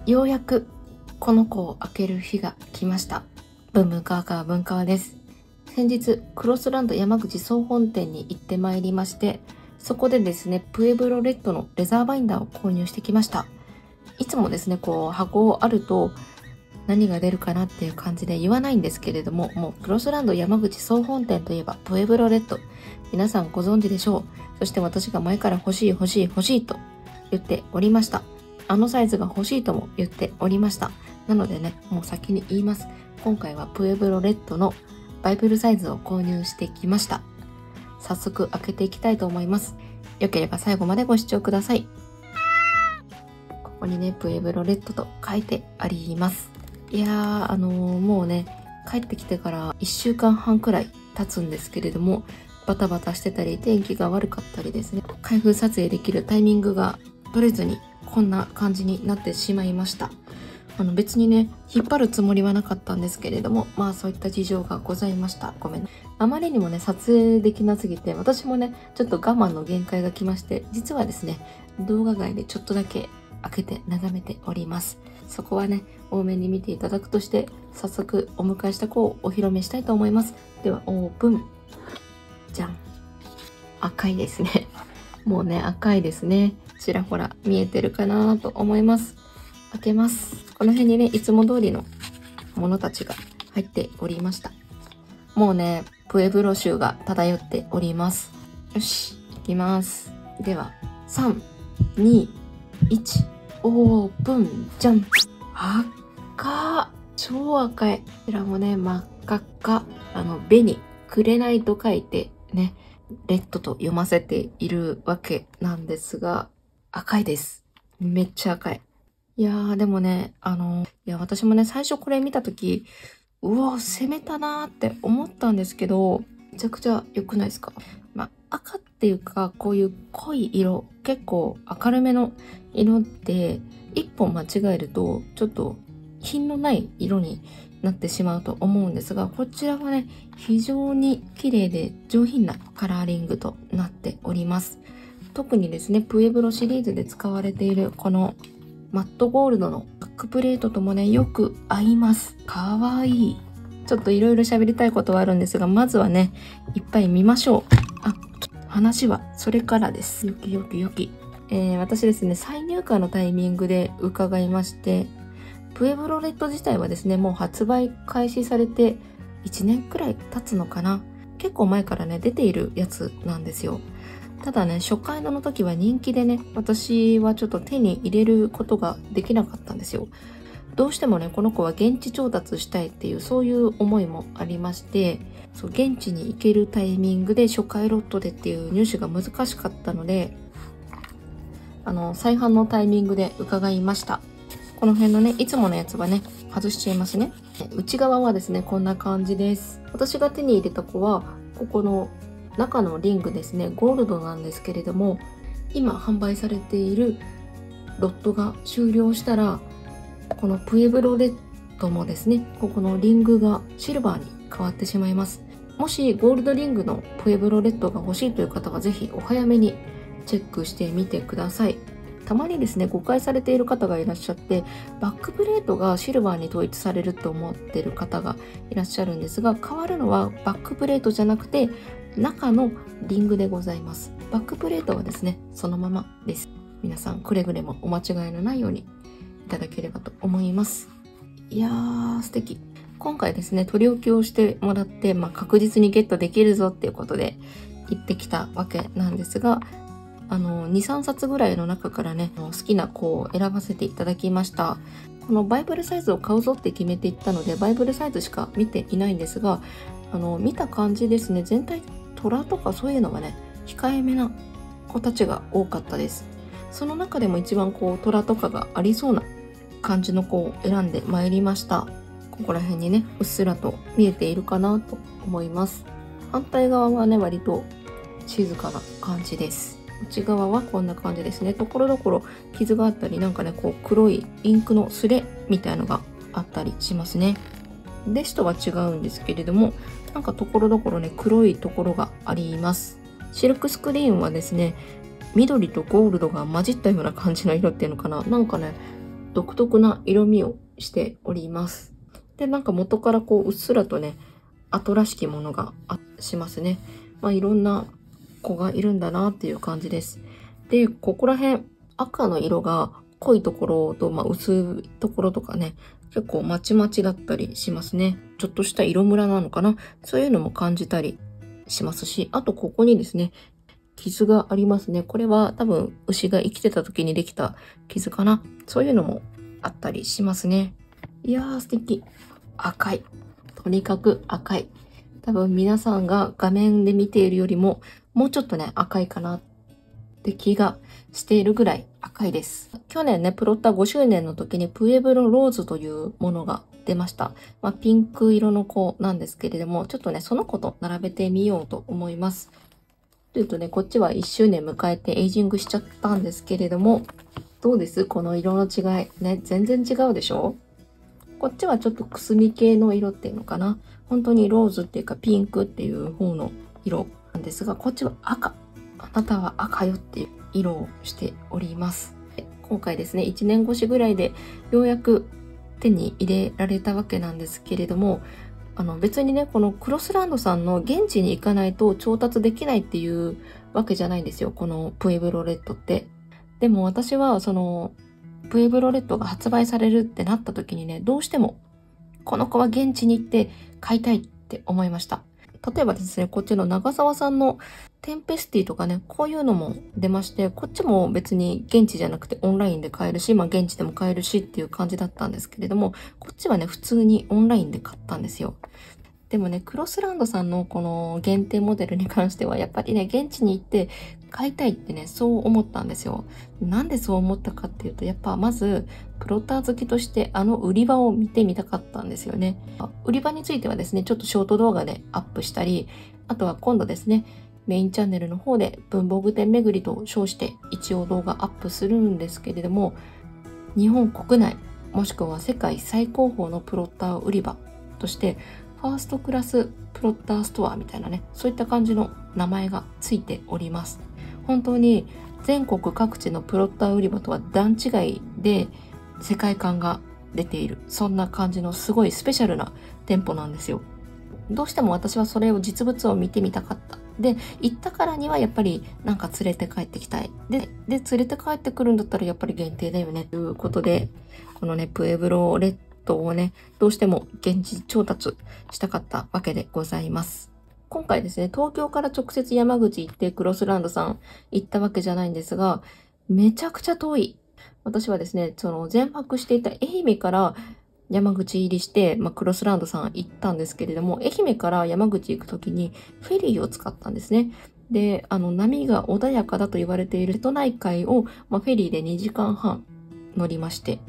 ようやくこの子を開ける日が来ました。ブンブンカーカー文川です。先日クロスランド山口総本店に行ってまいりまして、そこでですねプエブロレッドのレザーバインダーを購入してきました。いつもですねこう箱あると何が出るかなっていう感じで言わないんですけれども、もうクロスランド山口総本店といえばプエブロレッド、皆さんご存知でしょう。そして私が前から欲しい欲しい欲しいと言っておりました。あのサイズが欲しいとも言っておりました。なのでね、もう先に言います。今回はプエブロレッドのバイブルサイズを購入してきました。早速開けていきたいと思います。よければ最後までご視聴ください。ここにね、プエブロレッドと書いてあります。いやー、もうね、帰ってきてから1週間半くらい経つんですけれども、バタバタしてたり、天気が悪かったりですね、開封撮影できるタイミングが取れずに、こんな感じになってしまいました。別にね引っ張るつもりはなかったんですけれども、まあそういった事情がございました。ごめん。あまりにもね撮影できなすぎて、私もねちょっと我慢の限界が来まして、実はですね動画外でちょっとだけ開けて眺めております。そこはね多めに見ていただくとして、早速お迎えした子をお披露目したいと思います。ではオープン。じゃん。赤いですね。もうね赤いですね。ちらほら見えてるかなと思います。開けます。この辺にねいつも通りのものたちが入っておりました。もうねプエブロ臭が漂っております。よし行きます。では3、2、1オープン。じゃん。赤、超赤い。こちらもね真っ赤っか。紅、紅と書いてねレッドと読ませているわけなんですが、赤いです。めっちゃ赤い。いやーでもね、私もね、最初これ見たとき、うわ、攻めたなーって思ったんですけど、めちゃくちゃ良くないですか？赤っていうか、こういう濃い色、結構明るめの色って、一本間違えると、ちょっと品のない色になってしまうと思うんですが、こちらはね、非常に綺麗で上品なカラーリングとなっております。特にですね、プエブロシリーズで使われているこのマットゴールドのバックプレートともね、よく合います。かわいい。ちょっといろいろ喋りたいことはあるんですが、まずはね、いっぱい見ましょう。話はそれからです。よきよきよき。私ですね、再入荷のタイミングで伺いまして、プエブロレッド自体はですね、もう発売開始されて1年くらい経つのかな。結構前からね、出ているやつなんですよ。ただね、初回の時は人気でね、私はちょっと手に入れることができなかったんですよ。どうしてもね、この子は現地調達したいっていう、そういう思いもありまして、現地に行けるタイミングで初回ロットでっていう入手が難しかったので、再販のタイミングで伺いました。この辺のね、いつものやつはね、外しちゃいますね。内側はですね、こんな感じです。私が手に入れた子は、ここの中のリングですね、ゴールドなんですけれども、今販売されているロットが終了したら、このプエブロレッドもですね、ここのリングがシルバーに変わってしまいます。もしゴールドリングのプエブロレッドが欲しいという方はぜひお早めにチェックしてみてください。たまにですね、誤解されている方がいらっしゃって、バックプレートがシルバーに統一されると思っている方がいらっしゃるんですが、変わるのはバックプレートじゃなくて、中のリングでございます。バックプレートはですね、そのままです。皆さんくれぐれもお間違いのないようにいただければと思います。いやー素敵。今回ですね、取り置きをしてもらって、確実にゲットできるぞっていうことで行ってきたわけなんですが、2、3冊ぐらいの中からね、好きな子を選ばせていただきました。このバイブルサイズを買うぞって決めていったので、バイブルサイズしか見ていないんですが、見た感じですね、全体トラとかそういうのがね、控えめな子たちが多かったです。その中でも一番トラとかがありそうな感じの子を選んでまいりました。ここら辺にね、うっすらと見えているかなと思います。反対側はね、割と静かな感じです。内側はこんな感じですね。ところどころ傷があったり、なんかね、黒いインクのスレみたいのがあったりしますね。デシとは違うんですけれども、なんかところどころね、黒いところがあります。シルクスクリーンはですね、緑とゴールドが混じったような感じの色っていうのかな。なんかね、独特な色味をしております。で、なんか元からこう、うっすらとね、後らしきものがしますね。いろんな子がいるんだなっていう感じです。で、ここら辺、赤の色が濃いところと、薄いところとかね、結構まちまちだったりしますね。ちょっとした色ムラなのかな、そういうのも感じたりしますし、あとここにですね、傷がありますね。これは多分牛が生きてた時にできた傷かな。そういうのもあったりしますね。いやー素敵。赤い。とにかく赤い。多分皆さんが画面で見ているよりももうちょっとね赤いかなって気がしているぐらい赤いです。去年ね、プロッタ5周年の時にプエブロローズというものが出ました。ピンク色の子なんですけれども、ちょっとね、その子と並べてみようと思います。というとね、こっちは1周年迎えてエイジングしちゃったんですけれども、どうですこの色の違い。ね、全然違うでしょ？こっちはちょっとくすみ系の色っていうのかな。本当にローズっていうかピンクっていう方の色なんですが、こっちは赤。あなたは赤よっていう色をしております。今回ですね、1年越しぐらいでようやく手に入れられたわけなんですけれども、別にね、このクロスランドさんの現地に行かないと調達できないっていうわけじゃないんですよ。このプエブロレッドって。でも私はそのプエブロレッドが発売されるってなった時にね、どうしてもこの子は現地に行って買いたいって思いました。例えばですね、こっちの長澤さんのテンペスティとかね、こういうのも出まして、こっちも別に現地じゃなくてオンラインで買えるし、現地でも買えるしっていう感じだったんですけれども、こっちはね、普通にオンラインで買ったんですよ。でもね、クロスランドさんのこの限定モデルに関しては、やっぱりね、現地に行って買いたいってね、そう思ったんですよ。なんでそう思ったかっていうと、やっぱまず、プロッター好きとして売り場を見てみたかったんですよね。売り場についてはですね、ちょっとショート動画でアップしたり、あとは今度ですね、メインチャンネルの方で文房具店巡りと称して一応動画アップするんですけれども、日本国内、もしくは世界最高峰のプロッター売り場として、ファーストクラスプロッターストアみたいなね、そういった感じの名前がついております。本当に全国各地のプロッター売り場とは段違いで世界観が出ている、そんな感じのすごいスペシャルな店舗なんですよ。どうしても私はそれを実物を見てみたかった。で、行ったからにはやっぱりなんか連れて帰ってきたい。で、連れて帰ってくるんだったらやっぱり限定だよねということで、このね、プエブロレッドをね、どうしても現地調達したかったわけでございます。今回ですね、東京から直接山口行ってクロスランドさん行ったわけじゃないんですが、めちゃくちゃ遠い。私はですね、その全泊していた愛媛から山口入りして、クロスランドさん行ったんですけれども、愛媛から山口行くときにフェリーを使ったんですね。で、波が穏やかだと言われている瀬戸内海を、フェリーで2時間半乗りまして、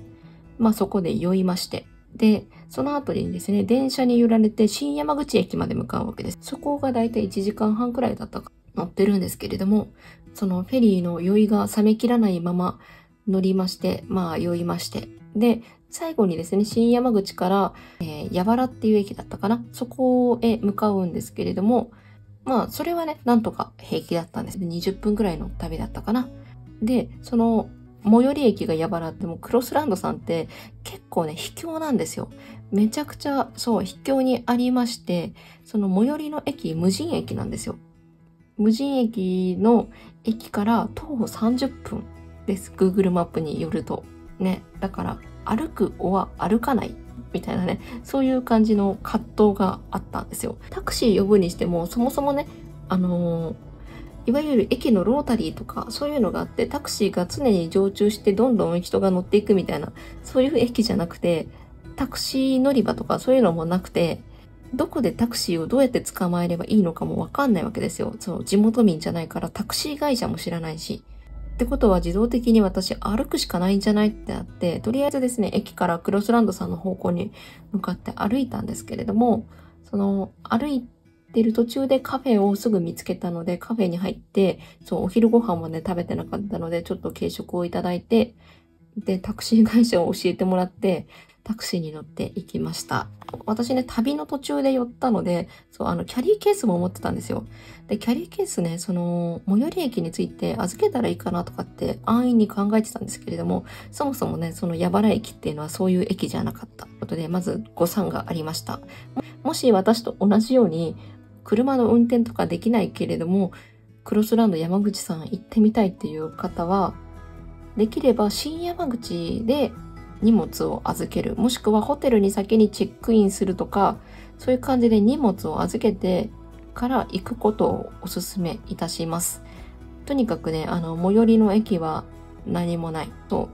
そこで酔いまして、で、その後にですね、電車に揺られて新山口駅まで向かうわけです。そこがだいたい1時間半くらいだったか乗ってるんですけれども、そのフェリーの酔いが冷めきらないまま乗りまして、酔いまして、で、最後にですね、新山口から、矢原っていう駅だったかな、そこへ向かうんですけれども、それはね、なんとか平気だったんです。20分くらいの旅だったかな。で、その、最寄り駅が矢原ってもクロスランドさんって結構ね、秘境なんですよ。めちゃくちゃ、そう、秘境にありまして、その最寄りの駅、無人駅なんですよ。無人駅の駅から徒歩30分です。Google マップによると。ね。だから、歩くは歩かないみたいなね、そういう感じの葛藤があったんですよ。タクシー呼ぶにしても、そもそもね、いわゆる駅のロータリーとかそういうのがあって、タクシーが常に常駐してどんどん人が乗っていくみたいな、そういう駅じゃなくて、タクシー乗り場とかそういうのもなくて、どこでタクシーをどうやって捕まえればいいのかもわかんないわけですよ。そう、地元民じゃないからタクシー会社も知らないし。ってことは自動的に私歩くしかないんじゃないってなって、とりあえずですね、駅からクロスランドさんの方向に向かって歩いたんですけれども、その歩いてる途中でカフェをすぐ見つけたので、カフェに入って、そう、お昼ご飯もね、食べてなかったので、ちょっと軽食をいただいて、で、タクシー会社を教えてもらって、タクシーに乗って行きました。私ね、旅の途中で寄ったので、そう、キャリーケースも持ってたんですよ。で、キャリーケースね、最寄り駅に着いて預けたらいいかなとかって安易に考えてたんですけれども、そもそもね、矢原駅っていうのはそういう駅じゃなかったことで、まず誤算がありました。もし私と同じように、車の運転とかできないけれども、クロスランド山口さん行ってみたいっていう方は、できれば新山口で荷物を預ける、もしくはホテルに先にチェックインするとか、そういう感じで荷物を預けてから行くことをお勧めいたします。とにかくね、最寄りの駅は何もない。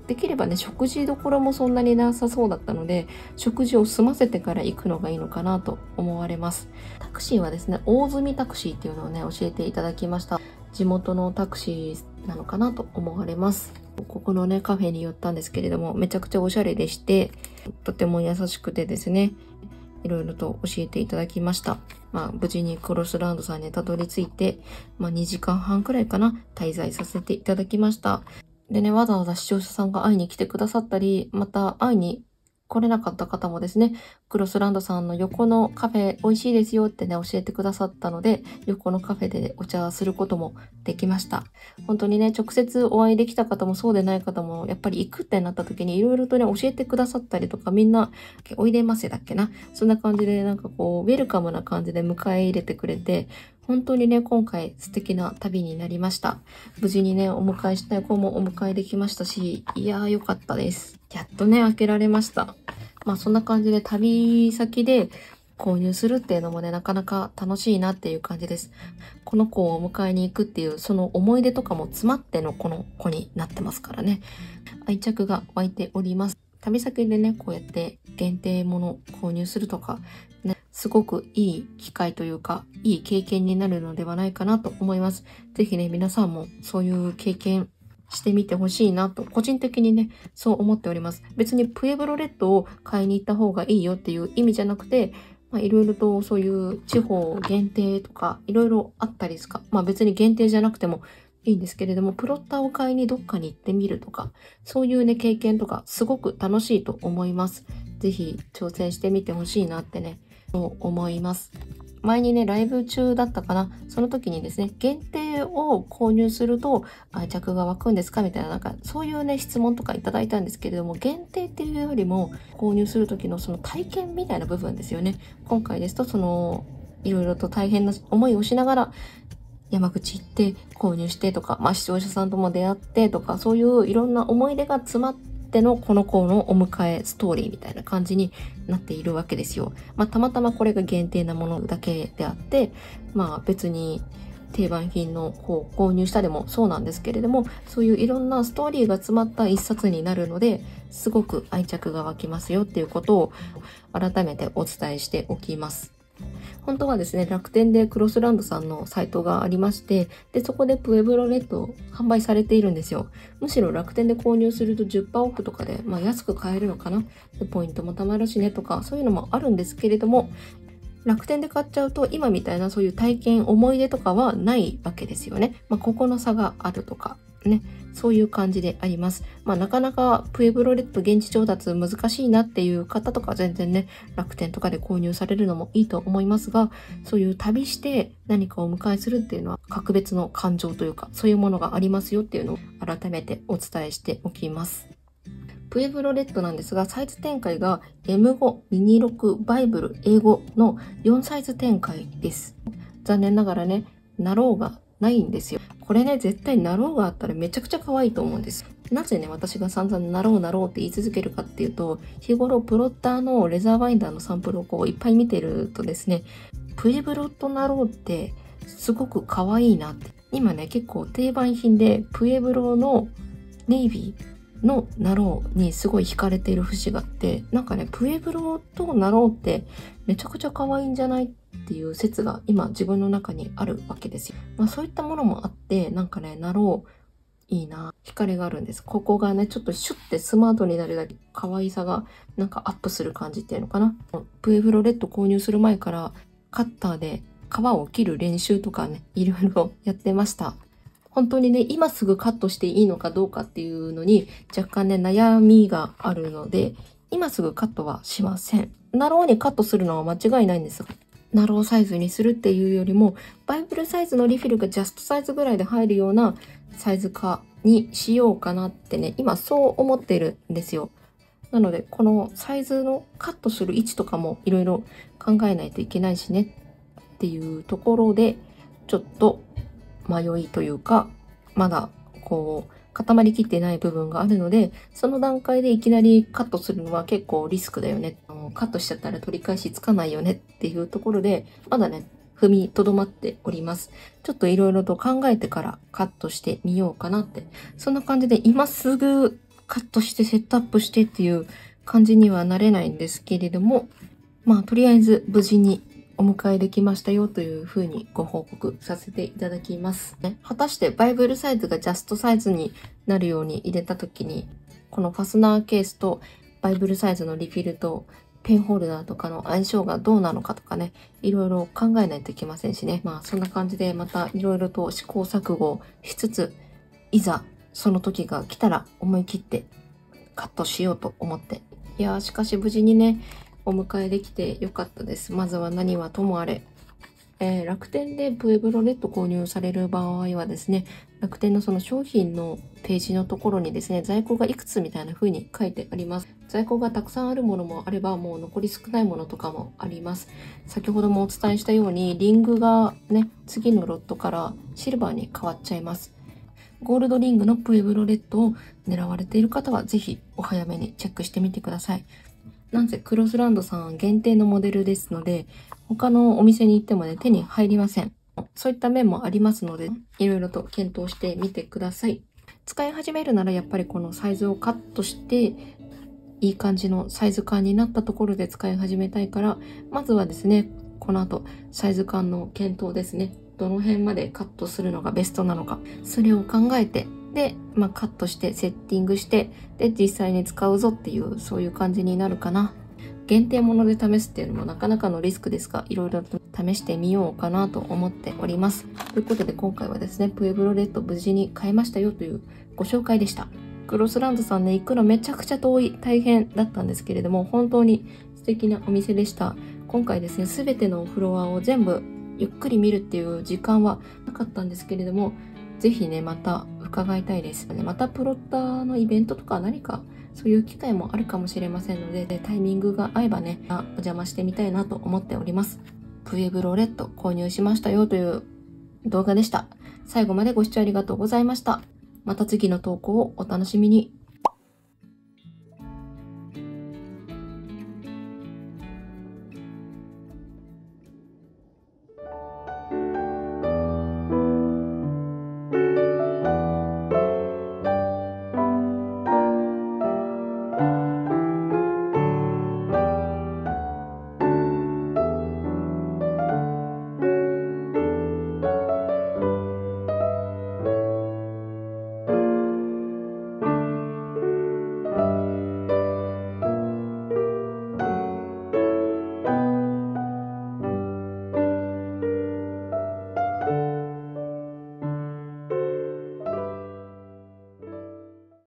できればね、食事どころもそんなになさそうだったので、食事を済ませてから行くのがいいのかなと思われます。タクシーはですね、大積タクシーっていうのをね、教えていただきました。地元のタクシーなのかなと思われます。ここのね、カフェに寄ったんですけれども、めちゃくちゃおしゃれでして、とても優しくてですね、いろいろと教えていただきました。無事にクロスランドさんにたどり着いて、2時間半くらいかな、滞在させていただきました。でね、わざわざ視聴者さんが会いに来てくださったり、また会いに来れなかった方もですね、クロスランドさんの横のカフェ美味しいですよってね、教えてくださったので、横のカフェでお茶することもできました。本当にね、直接お会いできた方もそうでない方も、やっぱり行くってなった時にいろいろとね、教えてくださったりとか、みんな、おいでませだっけな。そんな感じで、ウェルカムな感じで迎え入れてくれて、本当にね、今回素敵な旅になりました。無事にね、お迎えしたい子もお迎えできましたし、いやー良かったです。やっとね、開けられました。そんな感じで旅先で購入するっていうのもね、なかなか楽しいなっていう感じです。この子をお迎えに行くっていう、その思い出とかも詰まってのこの子になってますからね。愛着が湧いております。旅先でね、こうやって限定もの購入するとか、ね、すごくいい機会というか、いい経験になるのではないかなと思います。ぜひね、皆さんもそういう経験してみてほしいなと、個人的にね、そう思っております。別にプエブロレッドを買いに行った方がいいよっていう意味じゃなくて、いろいろとそういう地方限定とか、いろいろあったりですか。別に限定じゃなくてもいいんですけれども、プロッターを買いにどっかに行ってみるとか、そういうね、経験とか、すごく楽しいと思います。ぜひ挑戦してみてほしいなってね、そう思います。前にね、ライブ中だったかな。その時にですね、限定を購入すると愛着が湧くんですかみたいな、そういうね、質問とかいただいたんですけれども、限定っていうよりも、購入する時のその体験みたいな部分ですよね。今回ですと、いろいろと大変な思いをしながら、山口行って購入してとか、視聴者さんとも出会ってとか、そういういろんな思い出が詰まってのこの子のお迎えストーリーみたいな感じになっているわけですよ。たまたまこれが限定なものだけであって、別に定番品の購入したでもそうなんですけれども、そういういろんなストーリーが詰まった一冊になるので、すごく愛着が湧きますよっていうことを改めてお伝えしておきます。本当はですね、楽天でクロスランドさんのサイトがありまして、で、そこでプエブロレッド販売されているんですよ。むしろ楽天で購入すると 10% オフとかで、安く買えるのかな。で、ポイントも貯まるしねとか、そういうのもあるんですけれども、楽天で買っちゃうと今みたいなそういう体験、思い出とかはないわけですよね。ここの差があるとか、ね。そういう感じであります。なかなかプエブロレッド現地調達難しいなっていう方とか全然ね、楽天とかで購入されるのもいいと思いますが、そういう旅して何かをお迎えするっていうのは格別の感情というか、そういうものがありますよっていうのを改めてお伝えしておきます。プエブロレッドなんですが、サイズ展開が M5、ミニ6、バイブル、英語の4サイズ展開です。残念ながらね、ナローがないんですよ。これね、絶対ナローがあったらめちゃくちゃ可愛いと思うんです。なぜね、私が散々ナローって言い続けるかっていうと、日頃プロッターのレザーバインダーのサンプルをいっぱい見てるとですね、プエブロとナローってすごく可愛いなって。今ね、結構定番品でプエブロのネイビーのナローにすごい惹かれている節があって、プエブロとナローってめちゃくちゃ可愛いんじゃないっていう説が今自分の中にあるわけですよ。そういったものもあって、ナローいいな、惹かれがあるんです。ここがね、ちょっとシュッてスマートになるだけ可愛さがアップする感じっていうのかな。プエブロレッド購入する前からカッターで皮を切る練習とかね、いろいろやってました。本当にね、今すぐカットしていいのかどうかっていうのに若干ね、悩みがあるので、今すぐカットはしません。ナローにカットするのは間違いないんですが、ナローサイズにするっていうよりも、バイブルサイズのリフィルがジャストサイズぐらいで入るようなサイズ化にしようかなってね、今そう思ってるんですよ。なので、このサイズのカットする位置とかもいろいろ考えないといけないしねっていうところで、ちょっと迷いというか、まだこう固まりきってない部分があるので、その段階でいきなりカットするのは結構リスクだよね。カットしちゃったら取り返しつかないよねっていうところで、まだね、踏みとどまっております。ちょっといろいろと考えてからカットしてみようかなって。そんな感じで今すぐカットしてセットアップしてっていう感じにはなれないんですけれども、まあとりあえず無事にお迎えできましたよというふうにご報告させていただきますね。果たしてバイブルサイズがジャストサイズになるように入れた時に、このファスナーケースとバイブルサイズのリフィルとペンホルダーとかの相性がどうなのかとかね、いろいろ考えないといけませんしね。まあそんな感じでまたいろいろと試行錯誤しつつ、いざその時が来たら思い切ってカットしようと思って。いやー、しかし無事にね、お迎えできてよかったです。まずは何はともあれ。楽天でプエブロレット購入される場合はですね、楽天のその商品のページのところにですね、在庫がいくつみたいな風に書いてあります。在庫がたくさんあるものもあれば、もう残り少ないものとかもあります。先ほどもお伝えしたように、リングがね、次のロットからシルバーに変わっちゃいます。ゴールドリングのプエブロレットを狙われている方は、ぜひお早めにチェックしてみてください。なんせクロスランドさん限定のモデルですので、他のお店に行ってもね、手に入りません。そういった面もありますので、いろいろと検討してみてください。使い始めるならやっぱりこのサイズをカットして、いい感じのサイズ感になったところで使い始めたいから、まずはですね、この後サイズ感の検討ですね。どの辺までカットするのがベストなのか、それを考えて、で、カットしてセッティングして、で、実際に使うぞっていう、そういう感じになるかな。限定もので試すっていうのもなかなかのリスクですが、いろいろと試してみようかなと思っております。ということで今回はですね、プエブロレッド無事に買いましたよというご紹介でした。クロスランドさんね、行くのめちゃくちゃ遠い、大変だったんですけれども、本当に素敵なお店でした。今回ですね、すべてのフロアを全部ゆっくり見るっていう時間はなかったんですけれども、ぜひね、また伺いたいです。またプロッターのイベントとか何かそういう機会もあるかもしれませんので、タイミングが合えばね、お邪魔してみたいなと思っております。プエブロレット購入しましたよという動画でした。最後までご視聴ありがとうございました。また次の投稿をお楽しみに。